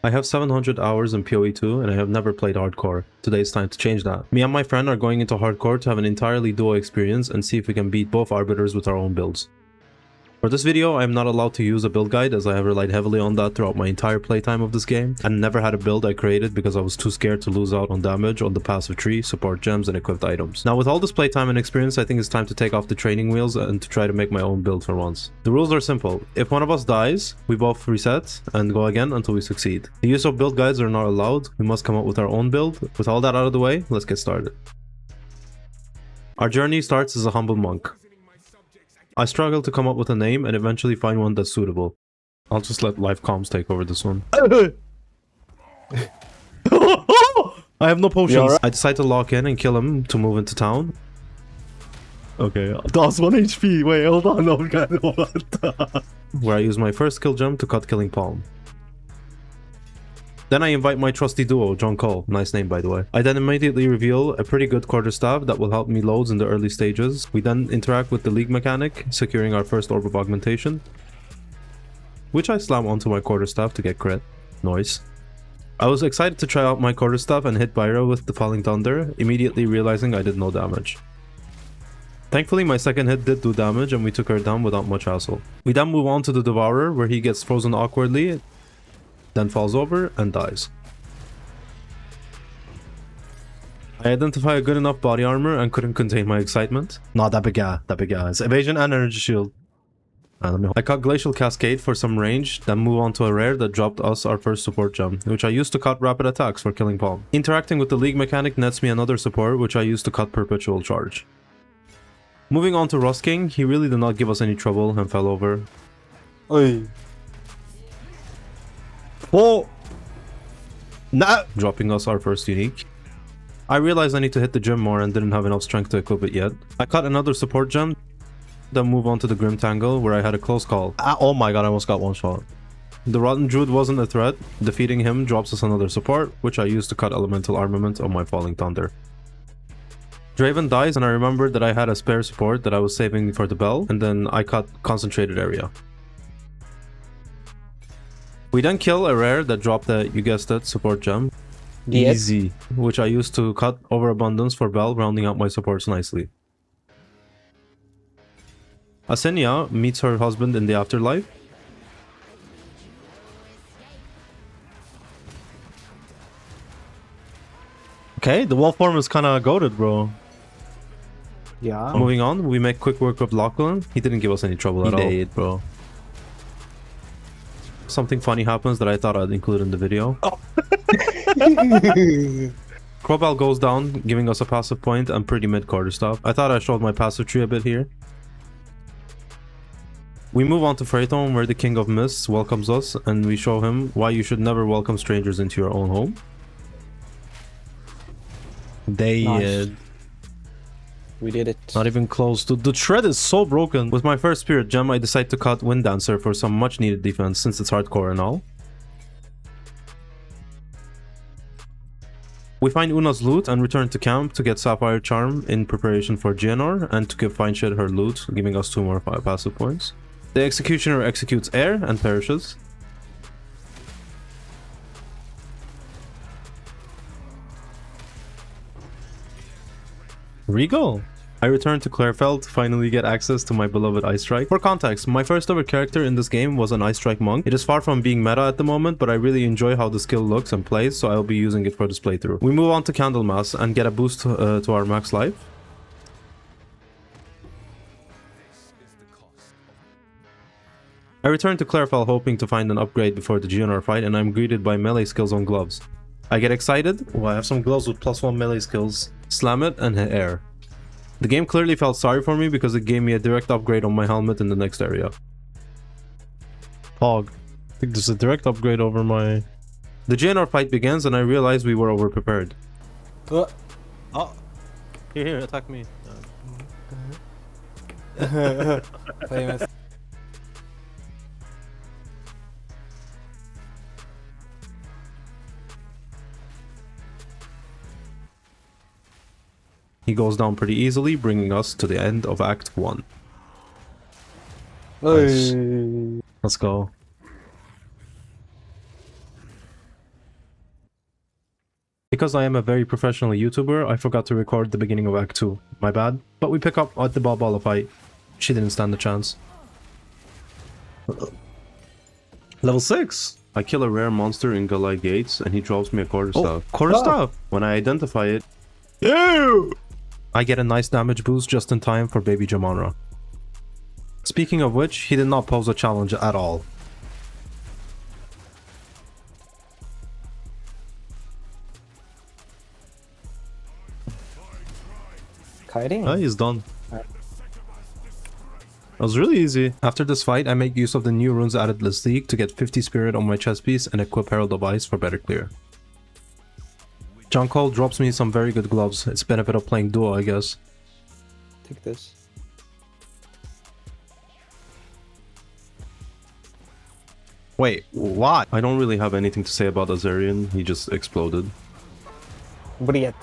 I have 700 hours in PoE2 and I have never played hardcore. Today it's time to change that. Me and my friend are going into hardcore to have an entirely duo experience and see if we can beat both arbiters with our own builds. For this video, I am not allowed to use a build guide as I have relied heavily on that throughout my entire playtime of this game and never had a build I created because I was too scared to lose out on damage on the passive tree, support gems, and equipped items. Now with all this playtime and experience, I think it's time to take off the training wheels and to try to make my own build for once. The rules are simple. If one of us dies, we both reset and go again until we succeed. The use of build guides are not allowed. We must come up with our own build. With all that out of the way, let's get started. Our journey starts as a humble monk. I struggle to come up with a name and eventually find one that's suitable. I'll just let life comms take over this one. I have no potions. I decide to lock in and kill him to move into town. Okay, that's 1 HP. Wait, hold on. Okay, what? Where I use my first skill gem to cut Killing Palm. Then I invite my trusty duo, John Cole, nice name by the way. I then immediately reveal a pretty good quarterstaff that will help me loads in the early stages. We then interact with the league mechanic, securing our first orb of augmentation, which I slam onto my quarterstaff to get crit. Nice. I was excited to try out my quarterstaff and hit Byra with the Falling Thunder, immediately realizing I did no damage. Thankfully, my second hit did do damage and we took her down without much hassle. We then move on to the Devourer, where he gets frozen awkwardly, then falls over and dies. I identify a good enough body armor and couldn't contain my excitement. Not that big guy, It's evasion and energy shield. I cut Glacial Cascade for some range, then move on to a rare that dropped us our first support gem, which I used to cut rapid attacks for Killing Palm. Interacting with the league mechanic nets me another support, which I used to cut Perpetual Charge. Moving on to Rust King, he really did not give us any trouble and fell over. Oi. Oh! Nah! Dropping us our first unique. I realized I need to hit the gem more and didn't have enough strength to equip it yet. I cut another support gem, then move on to the Grim Tangle where I had a close call. Oh my god, I almost got one shot. The Rotten Druid wasn't a threat. Defeating him drops us another support, which I used to cut Elemental Armament on my Falling Thunder. Draven dies and I remembered that I had a spare support that I was saving for the bell, and then I cut Concentrated Area. We then kill a rare that dropped the, you guessed it, support gem. Yes. Easy. Which I used to cut Overabundance for Bell, rounding out my supports nicely. Asenia meets her husband in the afterlife. Okay, the wall form is kinda goated, bro. Yeah. Moving on, we make quick work of Lachlan. He didn't give us any trouble at all. He did, bro. Something funny happens that I thought I'd include in the video. Oh. Crowbell goes down, giving us a passive point and pretty mid quarterstaff. I thought I showed my passive tree a bit here. We move on to Phaeton, where the King of Mists welcomes us, and we show him why you should never welcome strangers into your own home. Nice. We did it. Not even close to. The shred is so broken. With my first spirit gem, I decide to cut Wind Dancer for some much needed defense since it's hardcore and all. We find Una's loot and return to camp to get Sapphire Charm in preparation for GNR and to give Fine Shit her loot, giving us 2 more passive points. The Executioner executes air and perishes. Regal! I return to Clarefeld to finally get access to my beloved Ice Strike. For context, my first ever character in this game was an Ice Strike monk. It is far from being meta at the moment, but I really enjoy how the skill looks and plays, so I'll be using it for this playthrough. We move on to Candlemas and get a boost to our max life. I return to Clarefell hoping to find an upgrade before the GNR fight, and I'm greeted by melee skills on gloves. I get excited. Oh, I have some gloves with +1 melee skills. Slam it and hit air. The game clearly felt sorry for me because it gave me a direct upgrade on my helmet in the next area. Hog. I think there's a direct upgrade over my... The GNR fight begins and I realized we were overprepared. Oh. Here, attack me. Famous. He goes down pretty easily, bringing us to the end of Act 1. Nice. Let's go. Because I am a very professional YouTuber, I forgot to record the beginning of Act 2. My bad. But we pick up at the Balbala fight. She didn't stand a chance. Level 6! I kill a rare monster in Galai Gates and he drops me a quarterstaff. Quarterstaff! When I identify it... Ew! I get a nice damage boost just in time for baby Jamanra. Speaking of which, he did not pose a challenge at all. Kiting? Oh, he's done. That was really easy. After this fight, I make use of the new runes added this league to get 50 spirit on my chest piece and equip Herald of Ice for better clear. John Cole drops me some very good gloves. It's benefit of playing duo, I guess. Take this. Wait, what? I don't really have anything to say about Azarian. He just exploded. Brilliant.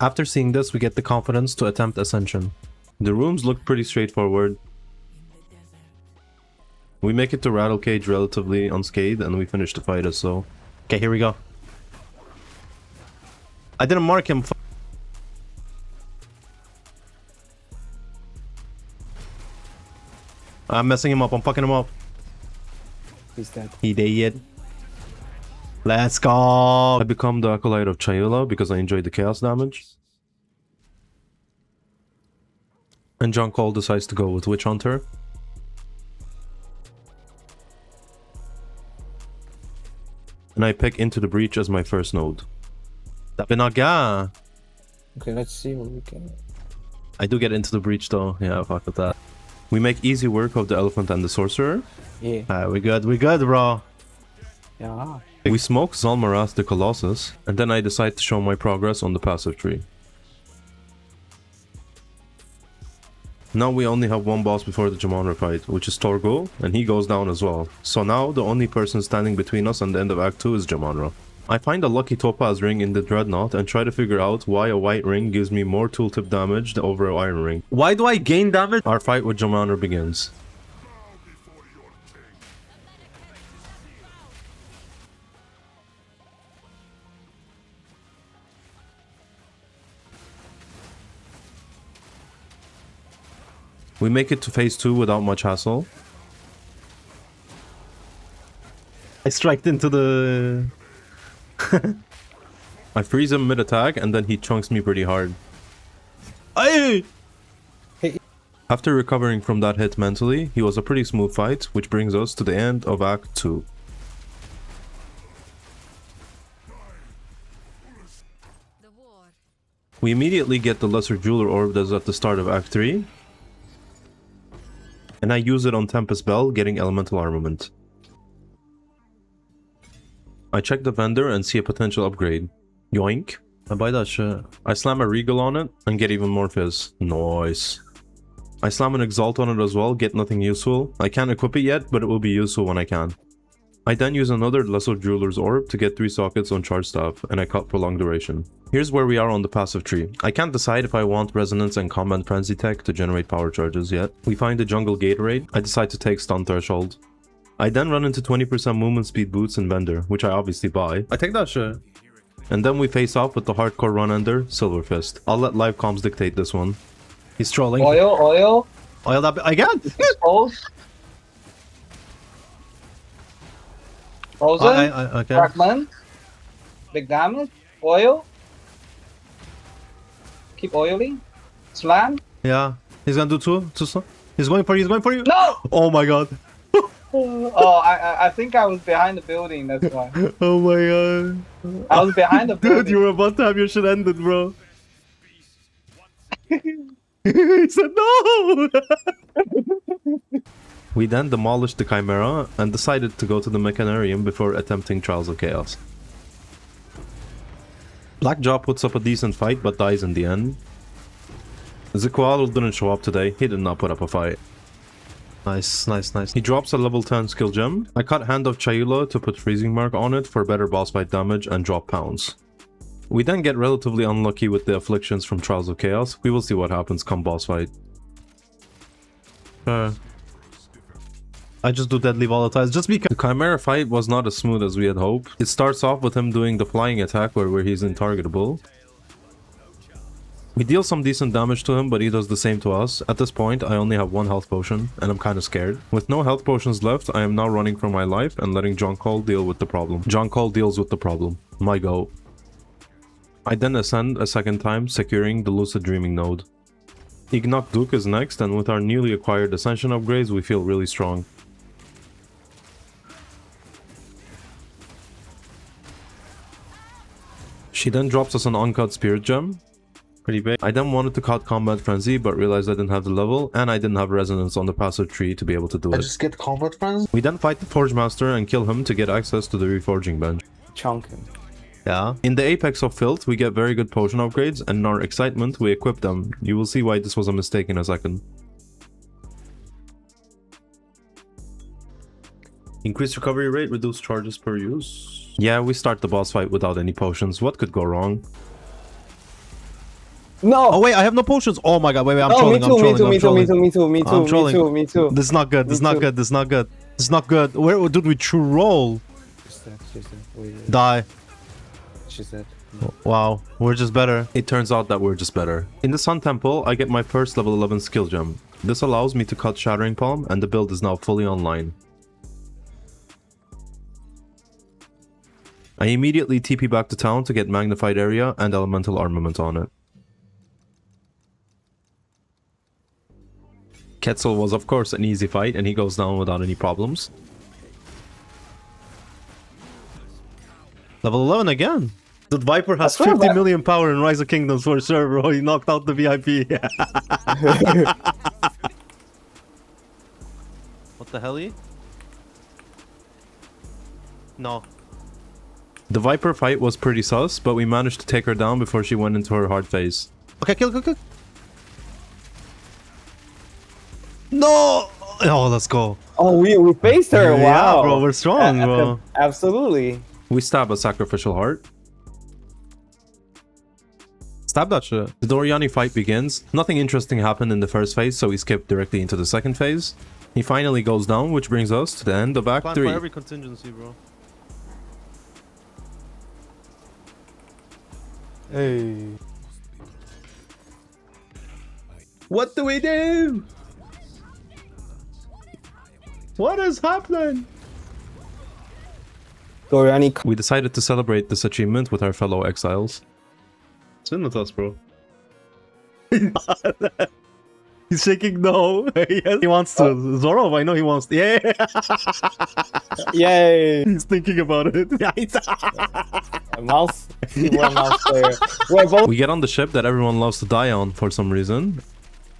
After seeing this, we get the confidence to attempt Ascension. The rooms look pretty straightforward. We make it to Rattle Cage relatively unscathed and we finish the fight as so. Okay, here we go. I didn't mark him. I'm messing him up. I'm fucking him up. He's dead. He did. Let's go! I become the Acolyte of Chayula because I enjoy the chaos damage. And John Cole decides to go with Witch Hunter. And I pick Into the Breach as my first node. Tapinaga! Okay, let's see what we can... I do get Into the Breach though. Yeah, fuck with that. We make easy work of the Elephant and the Sorcerer. Yeah. We good, bro. Yeah. We smoke Zalmarath the Colossus, and then I decide to show my progress on the passive tree. Now we only have one boss before the Jamanra fight, which is Torgo, and he goes down as well. So now the only person standing between us and the end of Act 2 is Jamanra. I find a lucky Topaz ring in the Dreadnought and try to figure out why a white ring gives me more tooltip damage over an iron ring. Why do I gain damage? Our fight with Jamanra begins. We make it to phase 2 without much hassle. I striked into the... I freeze him mid-attack and then he chunks me pretty hard. Aye! After recovering from that hit mentally, he was a pretty smooth fight, which brings us to the end of Act 2. We immediately get the Lesser Jeweler Orb that's at the start of Act 3. And I use it on Tempest Bell, getting Elemental Armament. I check the vendor and see a potential upgrade. Yoink. I buy that shit. I slam a Regal on it and get even more Fizz. Nice. I slam an Exalt on it as well, get nothing useful. I can't equip it yet, but it will be useful when I can. I then use another Lesser Jeweler's Orb to get 3 sockets on Charge Staff, and I cut for long duration. Here's where we are on the passive tree. I can't decide if I want Resonance and Combat Frenzy Tech to generate power charges yet. We find the Jungle Gatorade. I decide to take Stun Threshold. I then run into 20% movement speed boots in Vendor, which I obviously buy. I take that shit. And then we face off with the hardcore run ender, Silver Fist. I'll let live comms dictate this one. He's trolling. Oil. Oil that I got! Pulse. Frozen. Okay. Fragment. Big damage. Oil. Keep oiling. Slam. Yeah. He's gonna do two. He's going for you. No! Oh my god. Oh, I think I was behind the building, that's why. Oh my god. I was behind the building. Dude, you were about to have your shit ended, bro. He said no! We then demolished the Chimera and decided to go to the Mechanarium before attempting Trials of Chaos. Blackjaw puts up a decent fight but dies in the end. Zikualo didn't show up today, he did not put up a fight. Nice. He drops a level 10 skill gem. I cut Hand of Chayula to put Freezing Mark on it for better boss fight damage and drop pounds. We then get relatively unlucky with the afflictions from Trials of Chaos. We will see what happens come boss fight. I I just do deadly volatiles just because. The Chimera fight was not as smooth as we had hoped. It starts off with him doing the flying attack where he's intargetable. We deal some decent damage to him, but he does the same to us. At this point, I only have one health potion, and I'm kind of scared. With no health potions left, I am now running for my life and letting John Call deal with the problem. John Call deals with the problem. My go. I then ascend a second time, securing the Lucid Dreaming node. Ignok Duke is next, and with our newly acquired Ascension upgrades, we feel really strong. She then drops us an uncut Spirit Gem. Pretty big. I then wanted to cut Combat Frenzy, but realized I didn't have the level, and I didn't have Resonance on the passive tree to be able to do it. I just get Combat Frenzy? We then fight the Forge Master and kill him to get access to the Reforging Bench. Chunk him. Yeah. In the apex of filth, we get very good potion upgrades, and in our excitement, we equip them. You will see why this was a mistake in a second. Increased recovery rate, reduced charges per use. Yeah, we start the boss fight without any potions. What could go wrong? No! Oh wait, I have no potions. Oh my god, wait, I'm Oh, trolling, me too, me too. I'm trolling. Me too. This is not good, this is not good, this is not good. This is not good. Where did we true roll? She's dead. Wait, Die. she's dead. Wow, we're just better. It turns out that we're just better. In the Sun Temple, I get my first level 11 skill gem. This allows me to cut Shattering Palm, and the build is now fully online. I immediately TP back to town to get Magnified Area and Elemental Armament on it. Quetzal was of course an easy fight, and he goes down without any problems. Level 11 again! The Viper has 50 million power in Rise of Kingdoms for sure, bro. He knocked out the VIP. What the hell? No. The Viper fight was pretty sus, but we managed to take her down before she went into her hard phase. Okay, kill. No! Oh, let's go. Oh, we faced her. Wow. Yeah, bro, we're strong, bro. Absolutely. We stab a Sacrificial Heart. Stab that shit. The Doriani fight begins. Nothing interesting happened in the first phase, so we skip directly into the second phase. He finally goes down, which brings us to the end of Act 3. Plan for every contingency, bro. Hey. What do we do? What is happening? Doriani. We decided to celebrate this achievement with our fellow exiles. Spin with us, bro. He's shaking no. Yes, he wants to. Zorov, I know he wants to. Yeah. Yay. He's thinking about it. A mouse. We're a mouse player. We're both. We get on the ship that everyone loves to die on for some reason.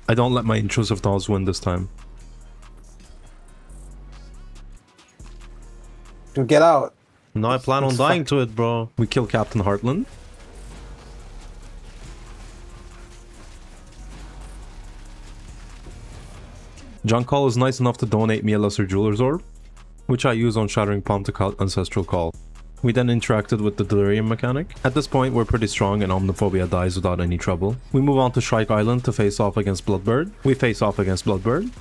I don't let my intrusive thoughts win this time. To get out. No, I plan on dying to it, bro. We kill Captain Heartland. John Call is nice enough to donate me a Lesser Jeweler's Orb, which I use on Shattering Palm to cut Ancestral Call. We then interacted with the Delirium mechanic. At this point, we're pretty strong and Omniphobia dies without any trouble. We move on to Shrike Island to face off against Bloodbird. We face off against Bloodbird.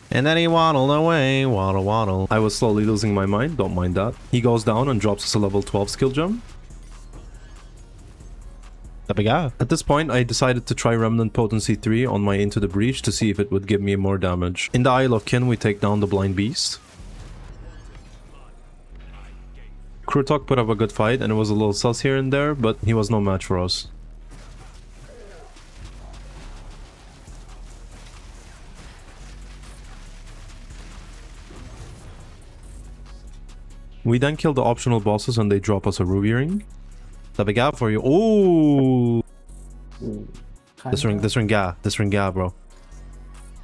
And then he waddled away, waddle. I was slowly losing my mind, don't mind that. He goes down and drops us a level 12 skill gem. At this point, I decided to try Remnant Potency 3 on my Into the Breach to see if it would give me more damage. In the Isle of Kin, we take down the Blind Beast. Krutok put up a good fight, and it was a little sus here and there, but he was no match for us. We then kill the optional bosses and they drop us a ruby ring. The big gap for you. Ooh. This ring, yeah, bro.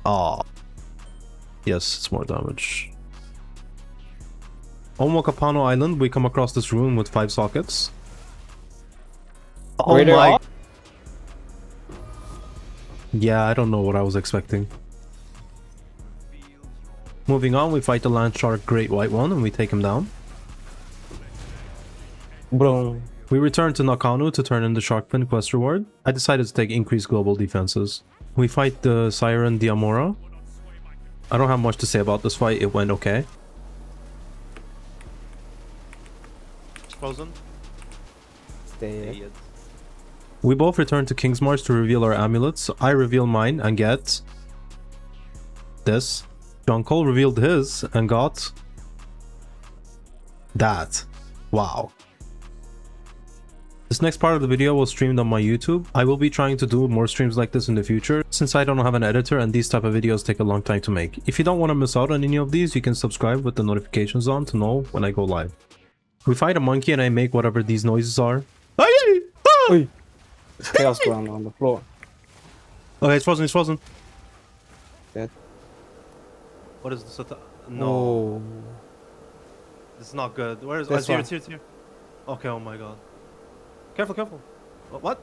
Ah. Yes, it's more damage. On Wakapano Island, we come across this rune with 5 sockets. Oh Raider my. off? Yeah, I don't know what I was expecting. Moving on, we fight the Land Shark Great White One and we take him down. Boom. We return to Nakanu to turn in the Sharkfin quest reward. I decided to take increased global defenses. We fight the Siren Diamora. I don't have much to say about this fight. It went okay. It's frozen. Stay. We both return to King's March to reveal our amulets. I reveal mine and get this. John Cole revealed his and got that. Wow. This next part of the video was streamed on my YouTube. I will be trying to do more streams like this in the future, since I don't have an editor and these type of videos take a long time to make. If you don't want to miss out on any of these, you can subscribe with the notifications on to know when I go live. We fight a monkey and I make whatever these noises are. Oi. There's chaos ground on the floor. Okay, it's frozen, it's frozen. Dead. What is this? No. Oh. This is not good. Where is This here, one. it's here, it's here. Okay, oh my god. Careful, careful. What?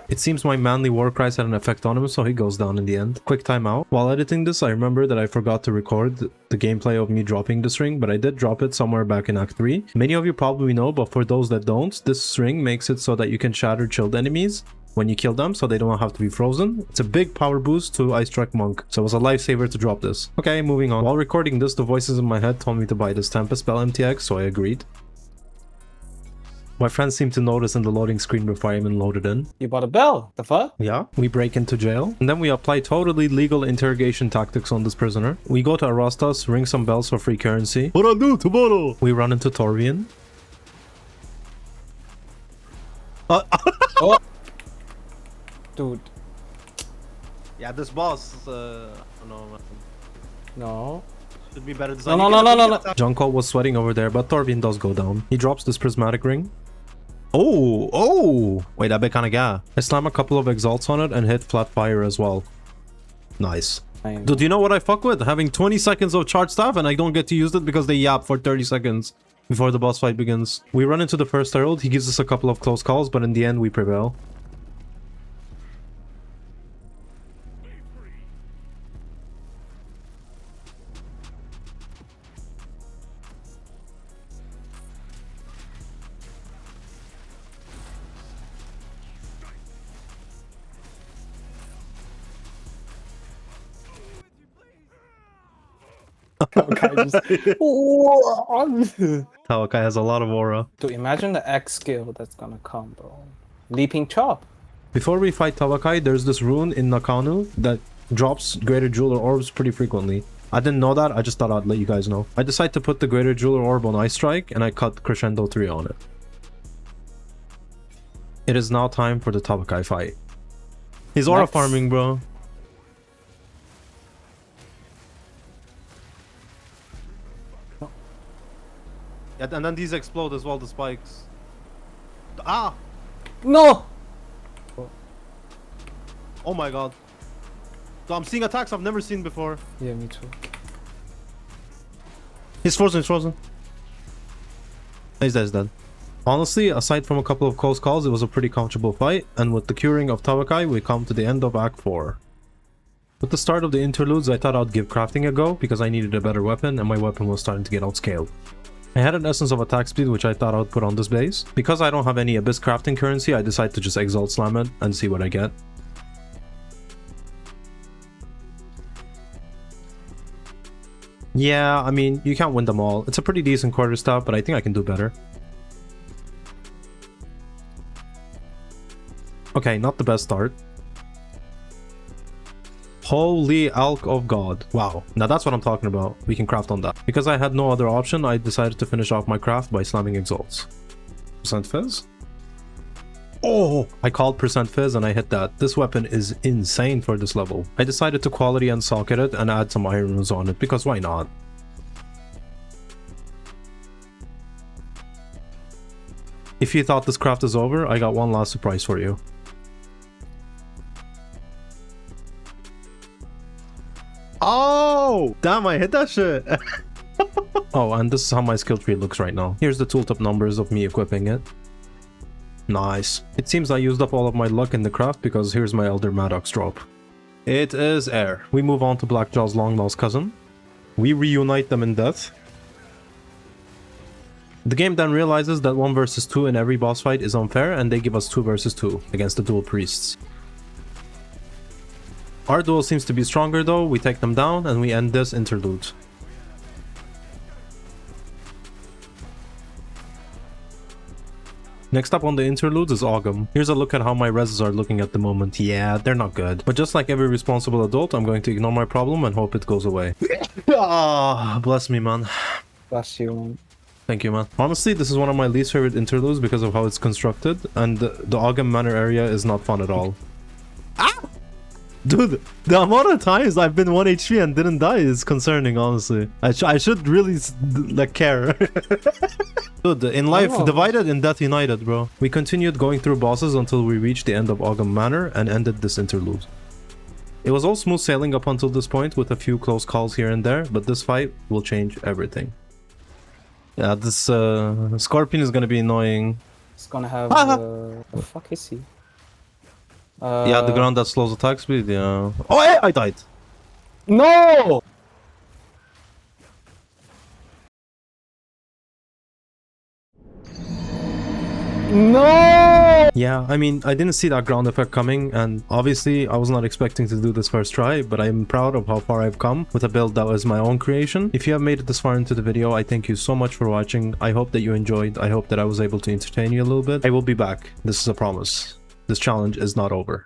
It seems my manly war cries had an effect on him, so he goes down in the end. Quick timeout. While editing this, I remember that I forgot to record the gameplay of me dropping this ring, but I did drop it somewhere back in Act 3. Many of you probably know, but for those that don't, this ring makes it so that you can shatter chilled enemies when you kill them, so they don't have to be frozen. It's a big power boost to Ice Strike Monk, so it was a lifesaver to drop this. Okay, moving on. While recording this, the voices in my head told me to buy this Tempest Spell MTX, so I agreed. My friends seemed to notice in the loading screen before I even loaded in. You bought a bell. The fuck? Yeah, we break into jail, and then we apply totally legal interrogation tactics on this prisoner. We go to Arostas, ring some bells for free currency. What I do tomorrow? We run into Torvian. Oh. Dude. Yeah, this boss, no, man. No. Should be better No, design. no. Junko was sweating over there, but Torvian does go down. He drops this prismatic ring. Oh! Wait, that bit kinda guy. I slam a couple of exalts on it and hit flat fire as well. Nice. Dude, you know what I fuck with? Having 20 seconds of charge staff and I don't get to use it because they yap for 30 seconds before the boss fight begins. We run into the first herald. He gives us a couple of close calls, but in the end we prevail. Tawakai has a lot of aura. Dude, imagine the X skill that's gonna come, bro. Leaping chop. Before we fight Tawakai, there's this rune in Nakanu that drops Greater Jeweler Orbs pretty frequently. I didn't know that, I just thought I'd let you guys know. I decided to put the Greater Jeweler Orb on Ice Strike, and I cut Crescendo 3 on it. It is now time for the Tawakai fight. He's aura farming, bro. Yeah, and then these explode as well, the spikes. Ah! No! Oh my god. So I'm seeing attacks I've never seen before. Yeah, me too. He's frozen, he's frozen. He's dead, he's dead. Honestly, aside from a couple of close calls, it was a pretty comfortable fight, and with the curing of Tawakai, we come to the end of Act 4. With the start of the interludes, I thought I'd give crafting a go, because I needed a better weapon, and my weapon was starting to get outscaled. I had an essence of attack speed, which I thought I'd put on this base. Because I don't have any Abyss crafting currency, I decided to just Exalt Slam it, and see what I get. Yeah, I mean, you can't win them all. It's a pretty decent quarterstaff, but I think I can do better. Okay, not the best start. Holy Alk of God. Wow, now that's what I'm talking about. We can craft on that. Because I had no other option, I decided to finish off my craft by slamming Exalts. Percent Fizz? Oh, I called Percent Fizz and I hit that. This weapon is insane for this level. I decided to quality and socket it and add some iron runes on it, because why not? If you thought this craft is over, I got one last surprise for you. Oh! Damn, I hit that shit! Oh, and this is how my skill tree looks right now. Here's the tooltip numbers of me equipping it. Nice. It seems I used up all of my luck in the craft, because here's my Elder Maddox drop. It is air. We move on to Blackjaw's long-lost cousin. We reunite them in death. The game then realizes that 1 versus 2 in every boss fight is unfair, and they give us 2 versus 2 against the dual priests. Our duel seems to be stronger though. We take them down and we end this interlude. Next up on the interludes is Ogum. Here's a look at how my reses are looking at the moment. Yeah, they're not good. But just like every responsible adult, I'm going to ignore my problem and hope it goes away. Ah, bless me, man. Bless you, man. Thank you, man. Honestly, this is one of my least favorite interludes because of how it's constructed, and the Ogum Manor area is not fun at all. Ah! Dude, the amount of times I've been 1 HP and didn't die is concerning, honestly. I should really, like, care. Dude, in life divided, in death united, bro. We continued going through bosses until we reached the end of Ogum Manor and ended this interlude. It was all smooth sailing up until this point with a few close calls here and there, but this fight will change everything. Yeah, this Scorpion is gonna be annoying. It's gonna have... the fuck is he? Yeah, the ground that slows attack speed, yeah. Oh, hey, I died! No! No! Yeah, I mean, I didn't see that ground effect coming, and obviously I was not expecting to do this first try, but I'm proud of how far I've come with a build that was my own creation. If you have made it this far into the video, I thank you so much for watching. I hope that you enjoyed. I hope that I was able to entertain you a little bit. I will be back. This is a promise. This challenge is not over.